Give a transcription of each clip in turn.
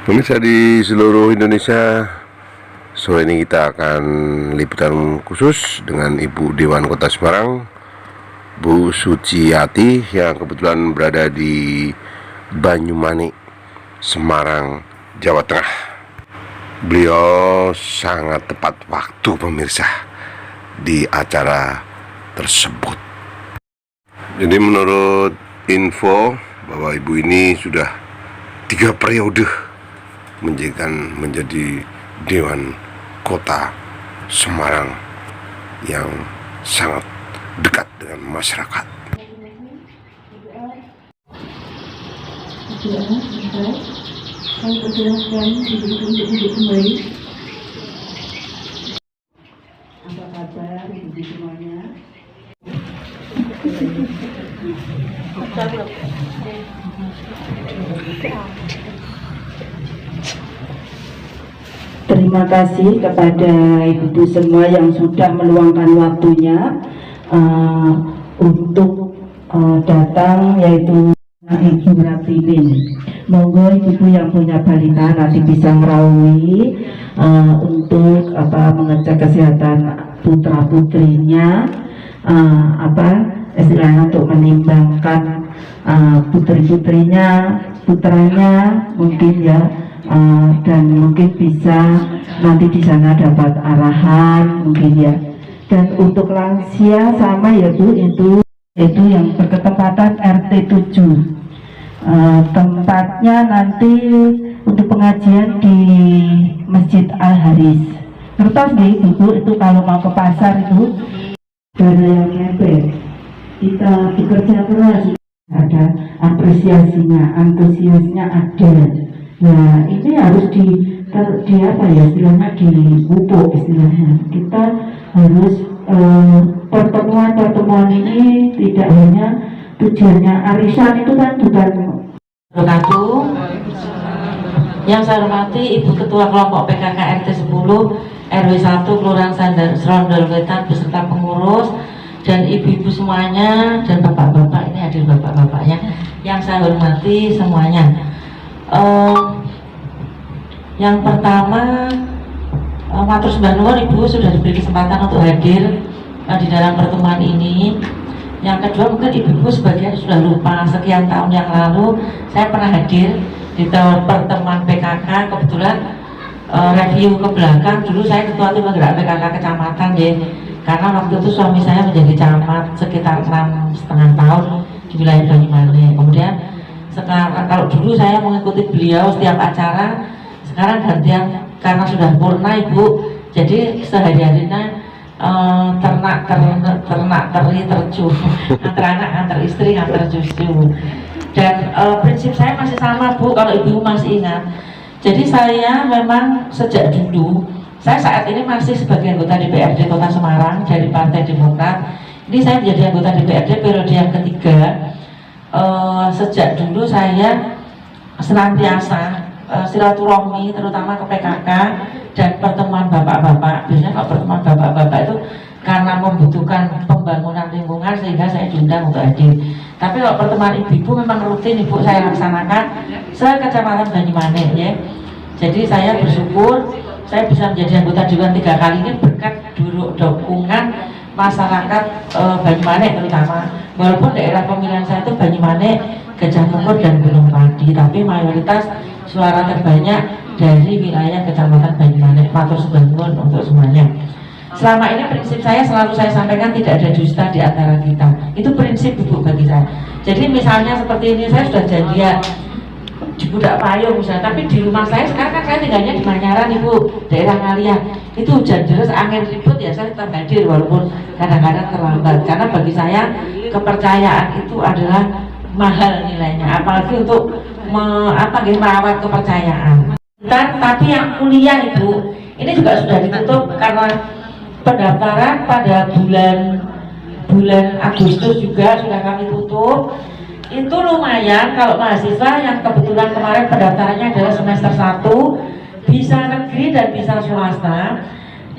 Pemirsa di seluruh Indonesia, sore ini kita akan liputan khusus dengan Ibu Dewan Kota Semarang, Bu Suciati, yang kebetulan berada di Banyumanik, Semarang, Jawa Tengah. Beliau sangat tepat waktu, pemirsa, di acara tersebut. Jadi menurut info bahwa Ibu ini sudah 3 periode menjadi Dewan Kota Semarang yang sangat dekat dengan masyarakat. Apa kabar ibu semuanya? Terima kasih kepada ibu semua yang sudah meluangkan waktunya untuk datang, yaitu Ibu Ratibin. Monggo ibu yang punya balita nanti bisa merawui untuk mengecek kesehatan putra putrinya, istilahnya untuk menimbangkan putranya mungkin ya. Dan mungkin bisa nanti di sana dapat arahan mungkin ya. Dan untuk lansia sama ya Bu, itu yang berketempatan RT 7. Tempatnya nanti untuk pengajian di Masjid Al Haris. Ngertos nih Bu, itu kalau mau ke pasar itu dari yang nyampe kita bekerja keras, ada apresiasinya, antusiasnya ada. Nah ini harus istilahnya dipupuk istilahnya. Kita harus pertemuan ini tidak hanya tujuannya arisan itu kan bukan. Yang saya hormati Ibu Ketua Kelompok PKK RT 10 RW 1 Kelurahan Serondol Wetan beserta pengurus dan ibu-ibu semuanya dan bapak-bapak, ini hadir bapak-bapaknya yang saya hormati semuanya. Yang pertama, matur sembah nuwun Ibu sudah diberi kesempatan untuk hadir di dalam pertemuan ini. Yang kedua, mungkin ibu-ibu sebagian sudah lupa, sekian tahun yang lalu saya pernah hadir di pertemuan PKK. Kebetulan review ke belakang, dulu saya ketua tim penggerak PKK kecamatan ya, karena waktu itu suami saya menjadi camat sekitar 6,5 tahun di wilayah Banyumanik. Kemudian sekarang, kalau dulu saya mengikuti beliau setiap acara, sekarang gantian karena sudah purna Ibu, jadi sehari-harinya ternak teri tercu, antar anak, antar istri, antar cucu. Dan prinsip saya masih sama Bu, kalau Ibu masih ingat. Jadi saya memang sejak dulu, saya saat ini masih sebagai anggota DPRD Kota Semarang dari Partai Demokrat. Ini saya menjadi anggota DPRD periode yang ketiga. Sejak dulu saya senantiasa silaturahmi terutama ke PKK dan pertemuan bapak-bapak. Biasanya kalau pertemuan bapak-bapak itu karena membutuhkan pembangunan lingkungan sehingga saya diundang untuk hadir. Tapi kalau pertemuan ibu-ibu memang rutin Ibu saya laksanakan se-Kecamatan Banyumanik ya. Jadi saya bersyukur saya bisa menjadi anggota Dewan 3 kali ini berkat dukungan masyarakat Banyumanik terutama. Walaupun daerah pemilihan saya itu Banyumanik, Gajah Mungkur dan Gunung Padi, tapi mayoritas suara terbanyak dari wilayah Kecamatan Banyumanik. Matur sembah nuwun untuk semuanya. Selama ini prinsip saya selalu saya sampaikan, tidak ada dusta di antara kita. Itu prinsip Ibu bagi saya. Jadi misalnya seperti ini, saya sudah janjian di Budak Payung misalnya, tapi di rumah saya sekarang kan saya tinggalnya di Manyaran Ibu, daerah Ngalian. Itu hujan deras, angin ribut ya saya tetap hadir walaupun kadang-kadang terlambat. Karena bagi saya kepercayaan itu adalah mahal nilainya, apalagi untuk merawat kepercayaan. Dan tapi yang kuliah Ibu, ini juga sudah ditutup karena pendaftaran pada bulan Agustus juga sudah kami tutup. Itu lumayan kalau mahasiswa yang kebetulan kemarin pendaftarannya adalah semester 1, bisa negeri dan bisa swasta.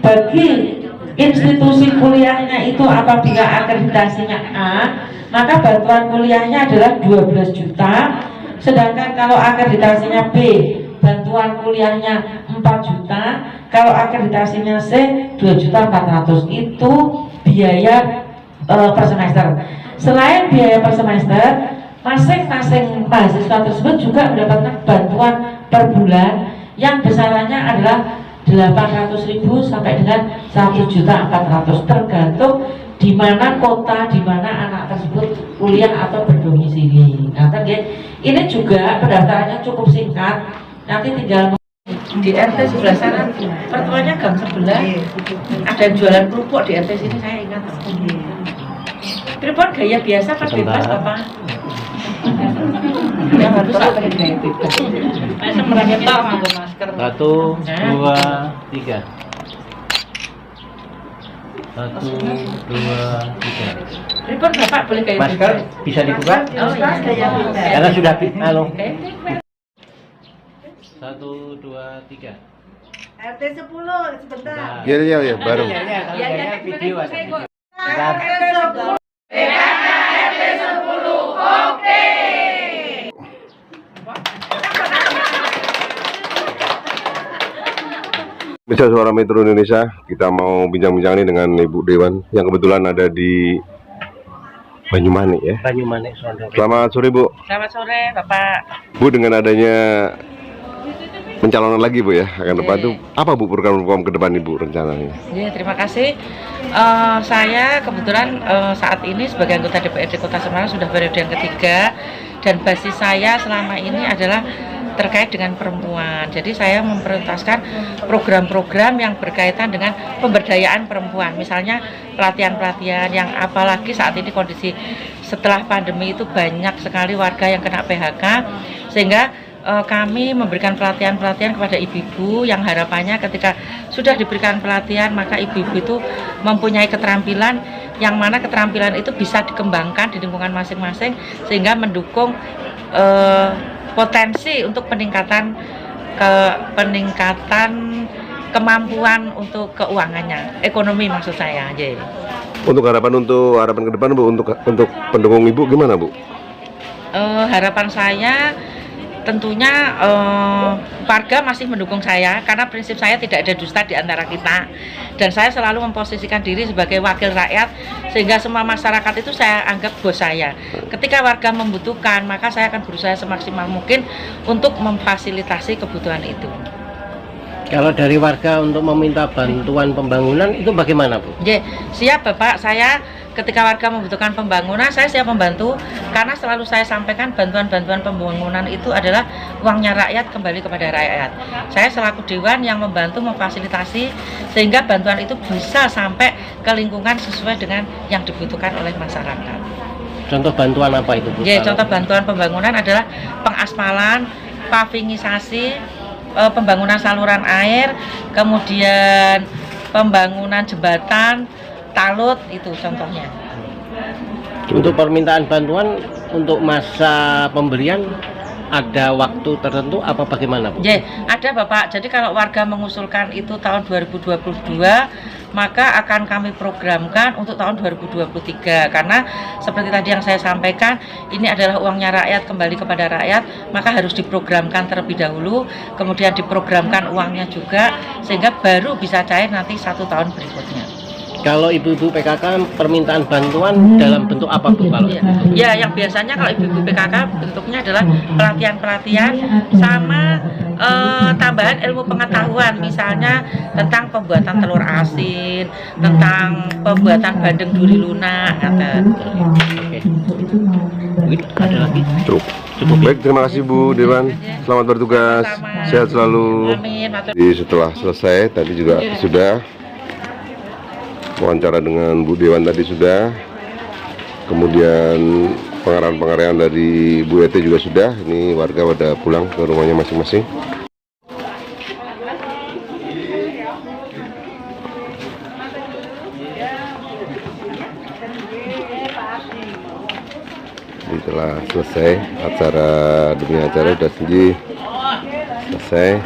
Bagi institusi kuliahnya itu apabila akreditasinya A, maka bantuan kuliahnya adalah 12 juta. Sedangkan kalau akreditasinya B, bantuan bantuan kuliahnya 4 juta, kalau akreditasinya C 2.400.000 itu biaya per semester. Selain biaya per semester, masing-masing mahasiswa tersebut juga mendapatkan bantuan per bulan yang besarannya adalah 800.000 sampai dengan 1.400.000 tergantung di mana kota, di mana anak tersebut kuliah atau berdomisili. Nah, ini juga pendaftarannya cukup singkat. Nanti tinggal di RT sebelah sana, pertemuannya gang sebelah. Ada yang jualan kerupuk di RT sini, saya ingat. Pripun gaya biasa pas bebas, Bapak? Yang harus pakai gaya bebas. Saya sebenarnya tahu pakai masker. 1, 2, 3. 1, 2, 3. Pripun Bapak boleh gaya bebas? Masker bisa dibuka? Oh iya. Karena sudah halo. 1, 2, 3. RT 10 sebentar. Ya, baru. Ya, video ada. Bisa Suara Metro Indonesia, kita mau bincang-bincang ini dengan Ibu Dewan yang kebetulan ada di Banyumanik ya. Banyumanik Sondong. Selamat sore Bu. Selamat sore Bapak. Bu, dengan adanya pencalonan lagi Bu ya akan depan itu apa Bu program-program ke depan Ibu rencananya? Ya, terima kasih. Saya kebetulan saat ini sebagai anggota DPRD Kota Semarang sudah periode yang ketiga, dan basis saya selama ini adalah terkait dengan perempuan. Jadi saya memprioritaskan program-program yang berkaitan dengan pemberdayaan perempuan. Misalnya pelatihan-pelatihan yang apalagi saat ini kondisi setelah pandemi itu banyak sekali warga yang kena PHK, sehingga kami memberikan pelatihan-pelatihan kepada ibu-ibu yang harapannya ketika sudah diberikan pelatihan maka ibu-ibu itu mempunyai keterampilan yang mana keterampilan itu bisa dikembangkan di lingkungan masing-masing sehingga mendukung potensi untuk peningkatan kemampuan untuk keuangannya, ekonomi maksud saya. Untuk harapan ke depan Bu, untuk pendukung Ibu gimana Bu? Harapan saya tentunya warga masih mendukung saya karena prinsip saya tidak ada dusta di antara kita, dan saya selalu memposisikan diri sebagai wakil rakyat sehingga semua masyarakat itu saya anggap bos saya. Ketika warga membutuhkan maka saya akan berusaha semaksimal mungkin untuk memfasilitasi kebutuhan itu. Kalau dari warga untuk meminta bantuan pembangunan itu bagaimana Bu? Siap Bapak, saya ketika warga membutuhkan pembangunan saya siap membantu karena selalu saya sampaikan bantuan-bantuan pembangunan itu adalah uangnya rakyat kembali kepada rakyat. Saya selaku dewan yang membantu memfasilitasi sehingga bantuan itu bisa sampai ke lingkungan sesuai dengan yang dibutuhkan oleh masyarakat. Contoh bantuan apa itu Bu? Contoh bantuan pembangunan adalah pengaspalan, pavingisasi, pembangunan saluran air, kemudian pembangunan jembatan, talut, itu contohnya. Untuk permintaan bantuan untuk masa pemberian ada waktu tertentu apa bagaimana Bu? Ada Bapak. Jadi kalau warga mengusulkan itu tahun 2022 maka akan kami programkan untuk tahun 2023 karena seperti tadi yang saya sampaikan ini adalah uangnya rakyat kembali kepada rakyat, maka harus diprogramkan terlebih dahulu, kemudian diprogramkan uangnya juga sehingga baru bisa cair nanti 1 tahun berikutnya. Kalau ibu-ibu PKK permintaan bantuan dalam bentuk apa Bu? Kalau yang biasanya kalau ibu-ibu PKK bentuknya adalah pelatihan-pelatihan sama tambahan ilmu pengetahuan, misalnya tentang pembuatan telur asin, tentang pembuatan bandeng duri lunak. ada lagi? Cukup. Baik, terima kasih Bu Dewan. Selamat bertugas. Sehat selalu. Amin. Jadi setelah selesai tadi juga sudah wawancara dengan Bu Dewan tadi sudah, kemudian pengarahan-pengarahan dari Bu Ete juga sudah. Ini warga pada pulang ke rumahnya masing-masing. Setelah selesai acara demi acara sudah selesai.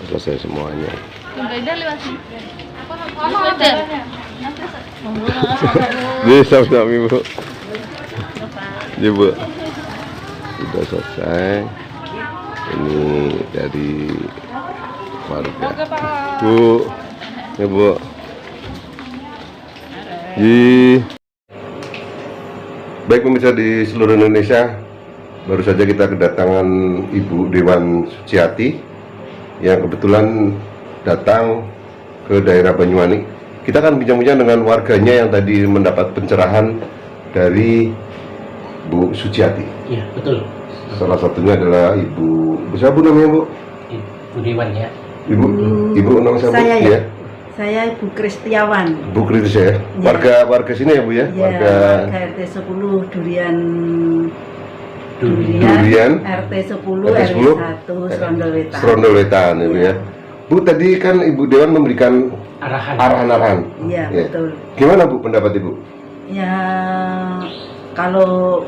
Selesai semuanya. Jadi sama-sama Bu. Jadi Bu. sudah selesai. Ini dari warga. Bu, ya Bu. Baik pemirsa di seluruh Indonesia, baru saja kita kedatangan Ibu Dewan Suciati yang kebetulan datang ke daerah Banyuwangi. Kita akan bincang-bincang dengan warganya yang tadi mendapat pencerahan dari Bu Suciati. Iya, betul. Salah satunya adalah Ibu siapa namanya Bu? Ibu Dewan ya. Ibu nama siapa? Saya Ya. Saya Ibu Kristiawan. Bu Kritis ya. Warga sini ya Bu ya? Ya, Warga RT 10 Durian Durian RT 10 RT 10 RW 1 Serondol Wetan. Serondol Wetan ya Bu ya. Bu, tadi kan Ibu Dewan memberikan arahan-arahan. Iya, Ya. betul. Gimana Bu pendapat Ibu? Ya, kalau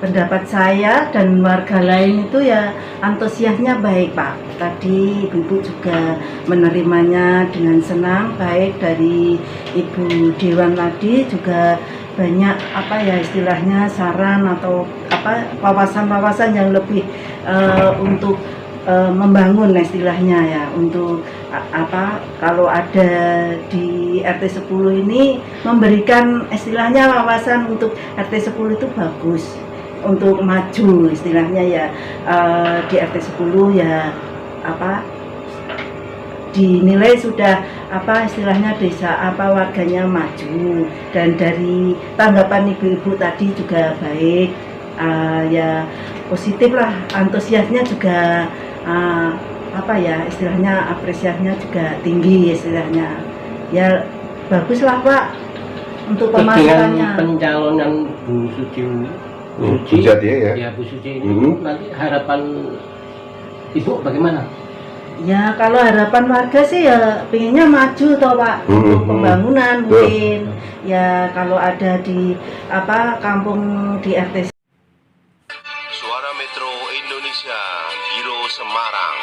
pendapat saya dan warga lain itu ya antusiasnya baik Pak. Tadi Ibu juga menerimanya dengan senang, baik dari Ibu Dewan tadi juga banyak apa ya istilahnya saran atau apa wawasan-wawasan yang lebih untuk membangun istilahnya ya untuk apa kalau ada di RT 10 ini memberikan istilahnya wawasan untuk RT 10 itu bagus untuk maju istilahnya ya di RT 10 ya apa dinilai sudah apa istilahnya desa apa warganya maju dan dari tanggapan ibu-ibu tadi juga baik ya positif lah antusiasnya juga apa ya istilahnya apresiasinya juga tinggi istilahnya ya bagus lah Pak untuk pemasukannya. Dengan pencalonan Bu Suciati ya. Ya Bu Suci ini nanti harapan Ibu bagaimana? Ya kalau harapan warga sih ya pengennya maju toh Pak untuk pembangunan mungkin ya kalau ada di apa kampung di RT. Suara Metro Indonesia, Biro Semarang.